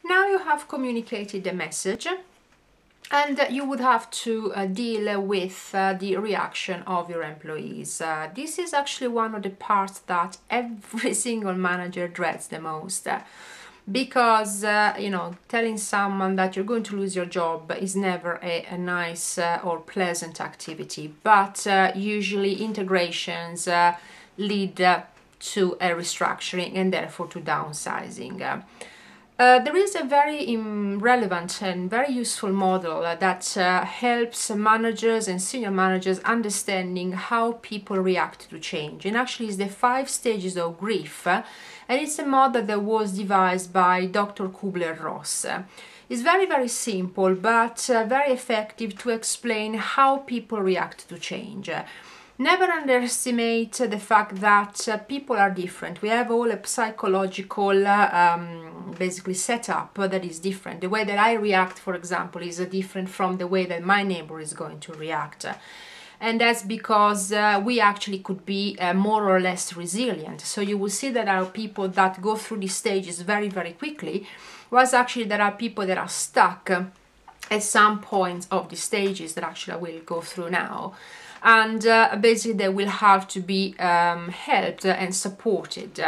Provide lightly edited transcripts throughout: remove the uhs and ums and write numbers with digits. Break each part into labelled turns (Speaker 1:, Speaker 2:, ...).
Speaker 1: Now you have communicated the message, and you would have to deal with the reaction of your employees. This is actually one of the parts that every single manager dreads the most. Because telling someone that you're going to lose your job is never a nice or pleasant activity, but usually integrations lead to a restructuring and therefore to downsizing. There is a very relevant and very useful model that helps managers and senior managers understanding how people react to change, and actually is the 5 stages of grief, and it's a model that was devised by Dr. Kubler-Ross. It's very simple but very effective to explain how people react to change. Never underestimate the fact that people are different. We have all a psychological basically setup that is different. The way that I react, for example, is different from the way that my neighbor is going to react. And that's because we actually could be more or less resilient. So you will see that there are people that go through these stages very quickly, whereas actually there are people that are stuck at some point of the stages that actually I will go through now. And basically they will have to be helped and supported.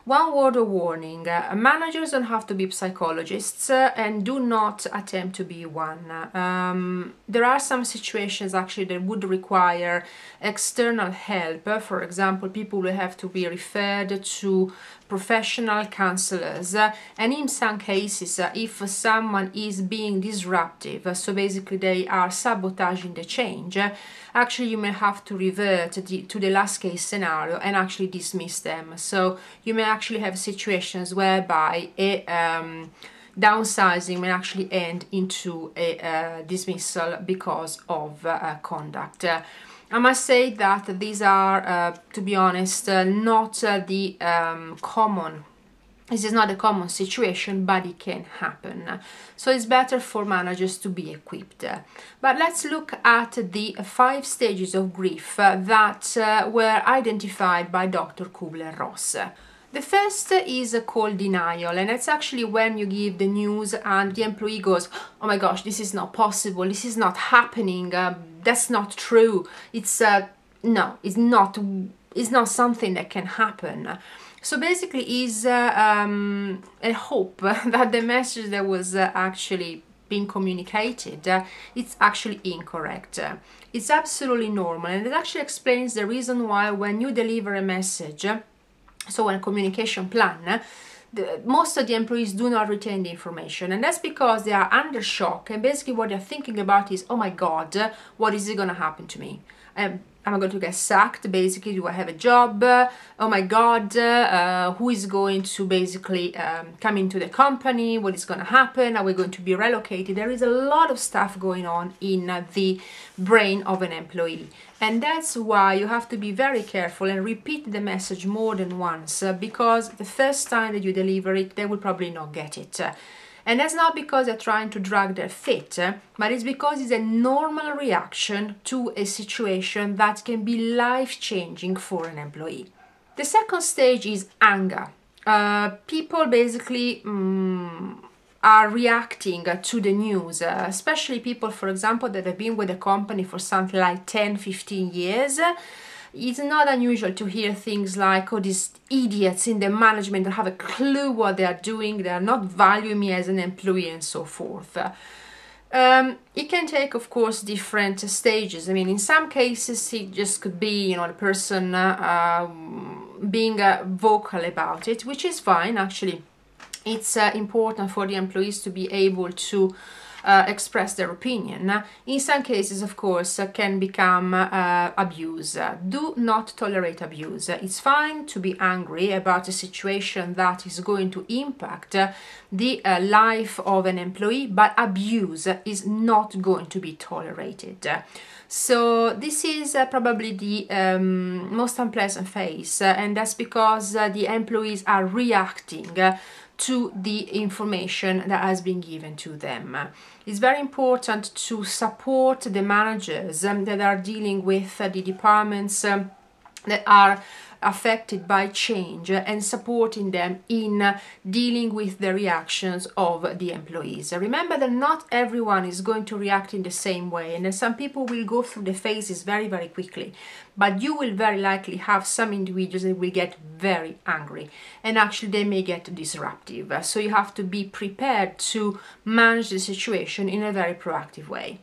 Speaker 1: One word of warning, managers don't have to be psychologists and do not attempt to be one. There are some situations actually that would require external help. For example, people will have to be referred to professional counselors, and in some cases if someone is being disruptive, so basically they are sabotaging the change, actually you may have to revert to the last case scenario and actually dismiss them. So you may actually have situations whereby a downsizing may actually end into a dismissal because of conduct. I must say that these are, to be honest, not the common. This is not a common situation, but it can happen. So it's better for managers to be equipped. But let's look at the 5 stages of grief that were identified by Dr. Kubler-Ross. The first is called denial, and it's actually when you give the news and the employee goes, oh my gosh, this is not possible, this is not happening, that's not true, it's no, it's not something that can happen. So basically is a hope that the message that was actually being communicated, it's actually incorrect. It's absolutely normal, and it actually explains the reason why when you deliver a message, so when a communication plan, most of the employees do not retain the information, and that's because they are under shock, and basically what they're thinking about is, oh my god, what is going to happen to me? Am I going to get sacked? Basically, do I have a job? Oh my god, who is going to basically come into the company? What is going to happen? Are we going to be relocated? There is a lot of stuff going on in the brain of an employee, and that's why you have to be very careful and repeat the message more than once, because the first time that you deliver it, they will probably not get it. And that's not because they're trying to drag their feet, but it's because it's a normal reaction to a situation that can be life-changing for an employee. The second stage is anger. People basically are reacting to the news, especially people, for example, that have been with the company for something like 10-15 years. It's not unusual to hear things like, oh, these idiots in the management don't have a clue what they are doing, they are not valuing me as an employee, and so forth. It can take, of course, different stages. I mean, in some cases it just could be, the person being vocal about it, which is fine. Actually, it's important for the employees to be able to express their opinion. In some cases, of course, can become abuse. Do not tolerate abuse. It's fine to be angry about a situation that is going to impact the life of an employee, but abuse is not going to be tolerated. So this is probably the most unpleasant phase, and that's because the employees are reacting to the information that has been given to them. It's very important to support the managers that are dealing with the departments that are affected by change and supporting them in dealing with the reactions of the employees. Remember that not everyone is going to react in the same way, and some people will go through the phases very, very quickly, but you will very likely have some individuals that will get very angry, and actually they may get disruptive. So you have to be prepared to manage the situation in a very proactive way.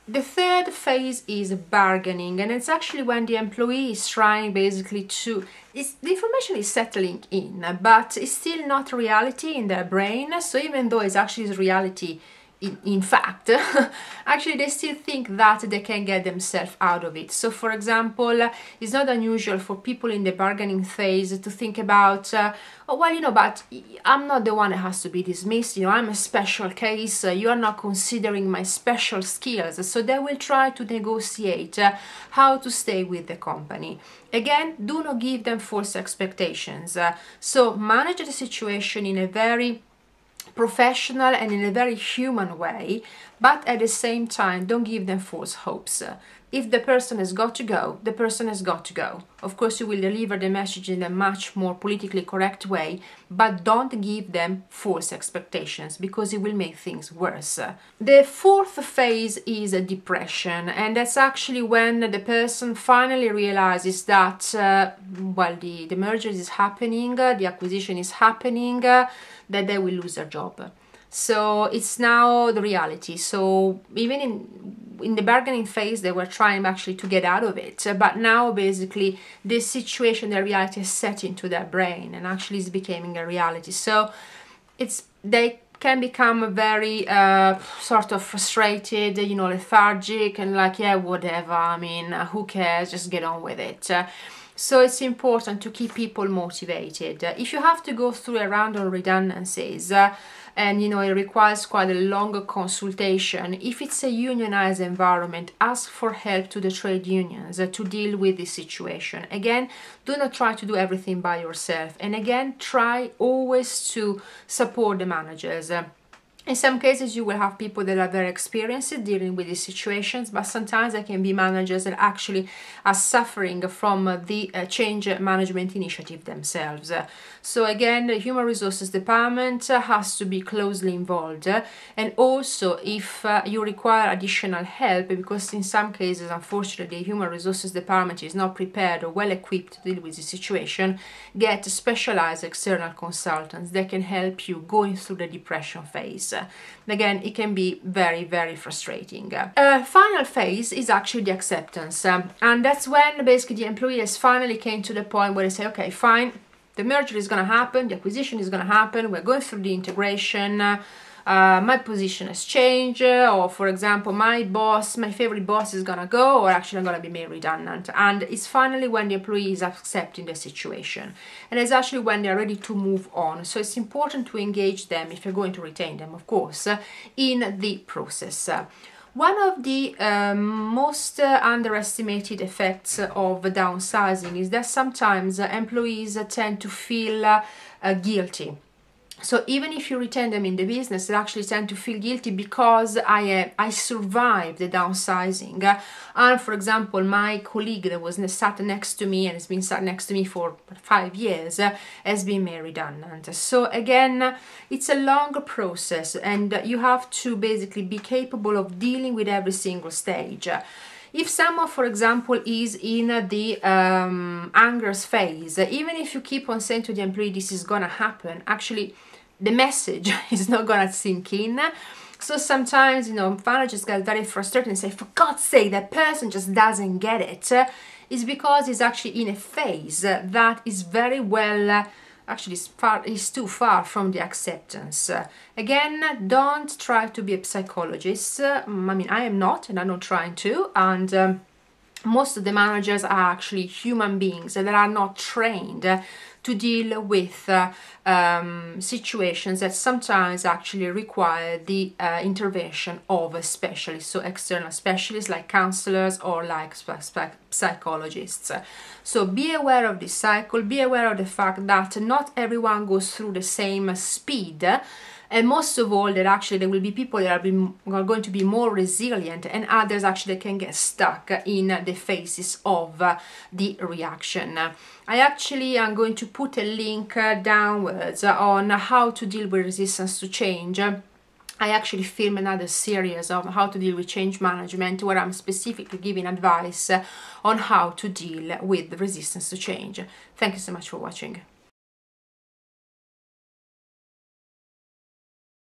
Speaker 1: The third phase is bargaining, and it's actually when the employee is trying basically to, the information is settling in, but it's still not reality in their brain. So even though it's actually reality in fact, actually they still think that they can get themselves out of it. So for example, it's not unusual for people in the bargaining phase to think about, oh well, you know, but I'm not the one that has to be dismissed, you know, I'm a special case, you are not considering my special skills. So they will try to negotiate how to stay with the company. Again, do not give them false expectations. So manage the situation in a very professional and in a very human way, but at the same time don't give them false hopes. If the person has got to go, the person has got to go. Of course, you will deliver the message in a much more politically correct way, but don't give them false expectations because it will make things worse. The fourth phase is a depression, and that's actually when the person finally realizes that, well, the merger is happening, the acquisition is happening, that they will lose their job. So it's now the reality. So even in the bargaining phase, they were trying actually to get out of it, but now basically the situation, the reality is set into their brain and actually is becoming a reality. So they can become very sort of frustrated, you know, lethargic, and like, yeah, whatever, I mean, who cares, just get on with it. So it's important to keep people motivated. If you have to go through a round of redundancies, and you know it requires quite a longer consultation, if it's a unionized environment, ask for help to the trade unions to deal with this situation. Again, do not try to do everything by yourself, and again, try always to support the managers. In some cases, you will have people that are very experienced dealing with these situations, but sometimes there can be managers that actually are suffering from the change management initiative themselves. So again, the Human Resources Department has to be closely involved. And also, if you require additional help, because in some cases, unfortunately, the Human Resources Department is not prepared or well equipped to deal with the situation, get specialized external consultants that can help you going through the depression phase. Again, it can be very, very frustrating. Final phase is actually the acceptance, and that's when basically the employees finally came to the point where they say, okay, fine, the merger is going to happen, the acquisition is going to happen, we're going through the integration, my position has changed, or for example, my favorite boss is gonna go, or actually I'm gonna be made redundant. And it's finally when the employee is accepting the situation, and it's actually when they're ready to move on. So it's important to engage them, if you're going to retain them, of course, in the process. One of the most underestimated effects of downsizing is that sometimes employees tend to feel guilty. So even if you retain them in the business, they actually tend to feel guilty because I survived the downsizing. And for example, my colleague that was sat next to me and has been sat next to me for 5 years has been made redundant. So again, it's a longer process, and you have to basically be capable of dealing with every single stage. If someone, for example, is in the anger phase, even if you keep on saying to the employee this is gonna happen, actually the message is not gonna sink in. So sometimes, you know, managers get very frustrated and say, for God's sake, that person just doesn't get it. It's because he's actually in a phase that is very well, actually is too far from the acceptance. Again, don't try to be a psychologist. I mean, I am not, and I'm not trying to, and most of the managers are actually human beings that are not trained to deal with situations that sometimes actually require the intervention of a specialist, so external specialists like counselors or like psychologists. So be aware of this cycle, be aware of the fact that not everyone goes through the same speed. And most of all, that actually there will be people that are going to be more resilient, and others actually can get stuck in the phases of the reaction. I actually am going to put a link downwards on how to deal with resistance to change. I actually film another series of how to deal with change management, where I'm specifically giving advice on how to deal with resistance to change. Thank you so much for watching.